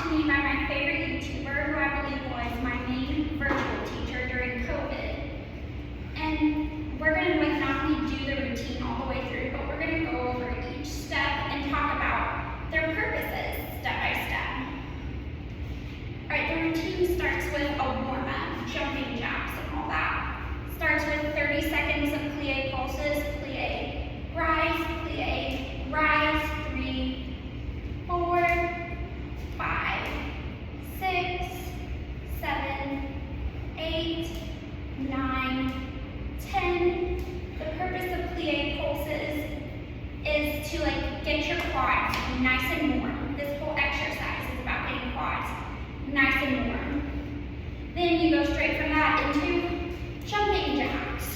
to me by my favorite YouTuber, who I believe was my main virtual teacher during COVID. And we're going to not only do the routine all the way through, but we're going to go over each step and talk about their purposes step by step. Alright, the routine starts with a warm-up, jumping jacks and all that. Starts with 30 seconds of plie pulses, plie, rise, 3, 4, 5, 6, 7, 8, 9, 10. The purpose of plie pulses is to get your quads nice and warm. This whole exercise is about getting quads nice and warm. Then you go straight from that into jumping jacks.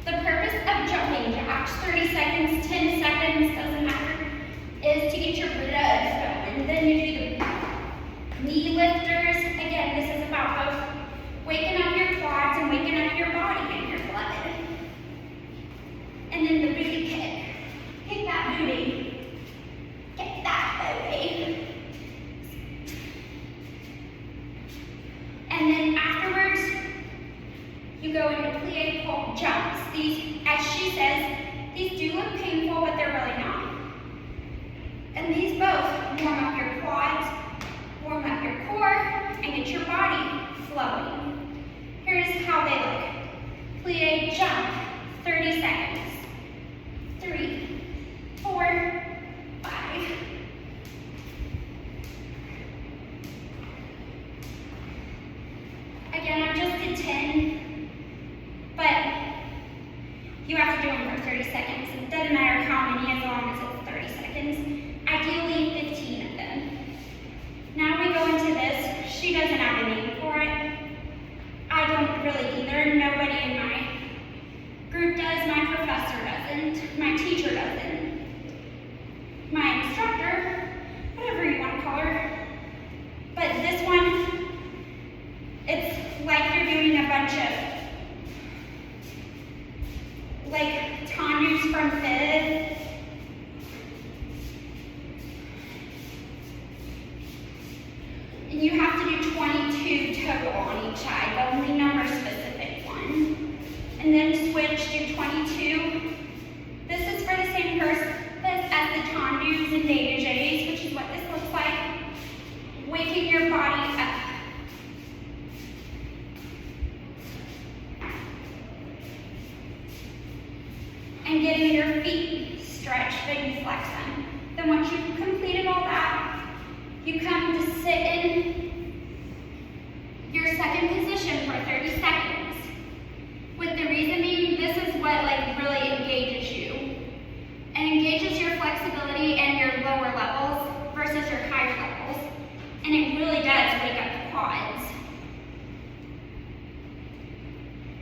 The purpose of jumping jacks, 30 seconds, 10 seconds, doesn't matter, is to get your blood going. Then you do the knee lifters. Again, this is about both waking up your quads and waking up your body and your blood. And then the booty kick. Kick that booty. Kick that booty. And then afterwards, you go into plie pull jumps. These, as she says, these do look painful, but they're really not. And these both warm up your quads, warm up your core, and get your body flowing. Here's how they look. Plie jump, 30 seconds. 3, 4, 5. Again, I just did 10, but you have to do them for 30 seconds. It doesn't matter how many, as long as it's 30 seconds. Ideally, 15 of them. Now we go into this. She doesn't have a name for it. I don't really either. Nobody in my group does. My professor doesn't. My teacher doesn't. My instructor, whatever you want to call her. But this one, it's like you're doing a bunch of tendus from fifth. And you have to do 22 total on each side, the only number specific one. And then switch, do 22. This is for the same purpose as the tendus and dégages, which is what this looks like. Waking your body up. And getting your feet stretched, but you flex them. Then once you've completed all that, you come to sit in your second position for 30 seconds. With the reason being, this is what really engages you. And engages your flexibility and your lower levels versus your higher levels. And it really does wake up the quads.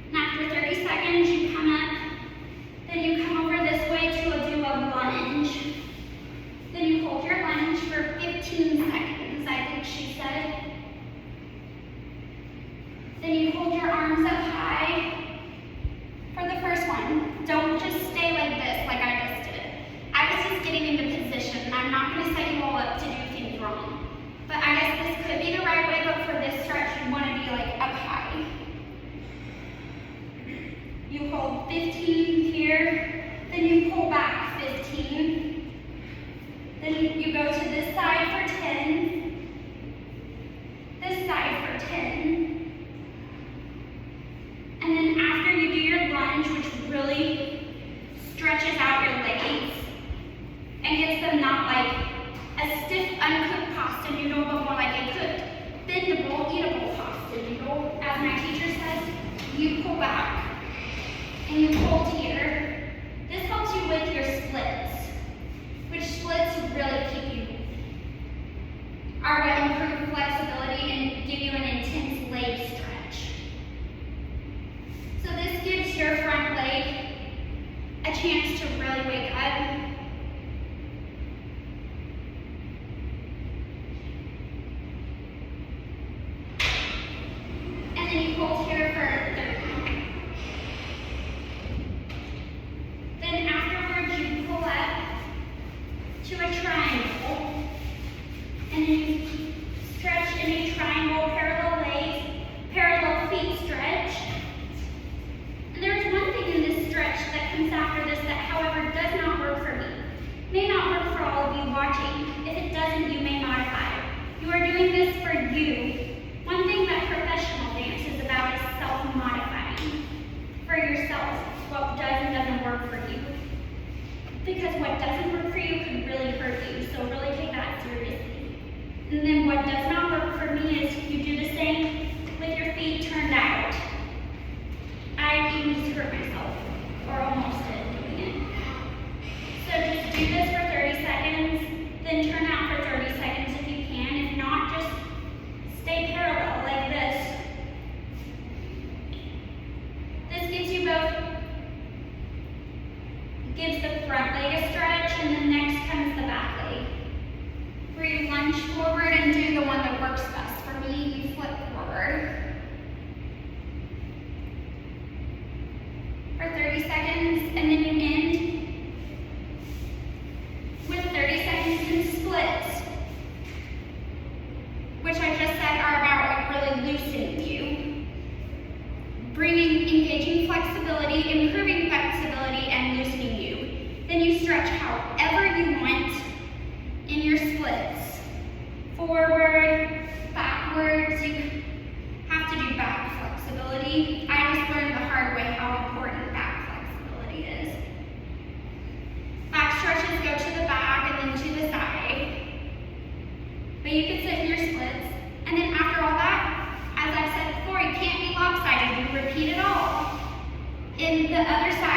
And after 30 seconds, you come up. Then you come over this way to do a lunge. Then you hold your lunge for 15 seconds, I think she said. Then you hold your arms up high for the first one. Don't just stay like this, like I just did. I was just getting into position. I'm not going to set you all up to do things wrong. But I guess this could be the right way, but for this stretch, you want to be up high. You hold 15 here, then you pull back 15. Then you go to this side for 10, this side for 10. And then after you do your lunge, which really stretches out your legs and gets them not like a stiff, uncooked pasta noodle, but more like a cooked, bendable, eatable pasta noodle. As my teacher says, you pull back. And you hold here. This helps you with your splits, which splits really keep you, are what improve flexibility and give you an intense leg stretch. So this gives your front leg a chance to really wake up. And then you hold here for 30. doing this for you. One thing that professional dance is about is self-modifying for yourself what does and doesn't work for you. Because what doesn't work for you could really hurt you, so really take that seriously. And then what does not work for me is you do the same with your feet turned out. I even used to hurt myself, or almost did doing it. So just do this for 30 seconds, then turn out for 30 seconds if you can. If not, just stay parallel like this. This gives you both, gives the front leg a stretch, and then next comes the back leg. Where you lunge forward and do the one that works best. For me, you flip forward. For 30 seconds, and then you end with 30 seconds in splits, which I just said are about like really loosening you, engaging flexibility, improving flexibility, and loosening you. Then you stretch however you want in your splits. Forward, backwards, you have to do back flexibility. I just learned the hard way how important back flexibility is. Back stretches go to the back and then to the side. But you can sit in your splits. And then after all that, as I've said before, you can't be lopsided. You repeat it all. In the other side,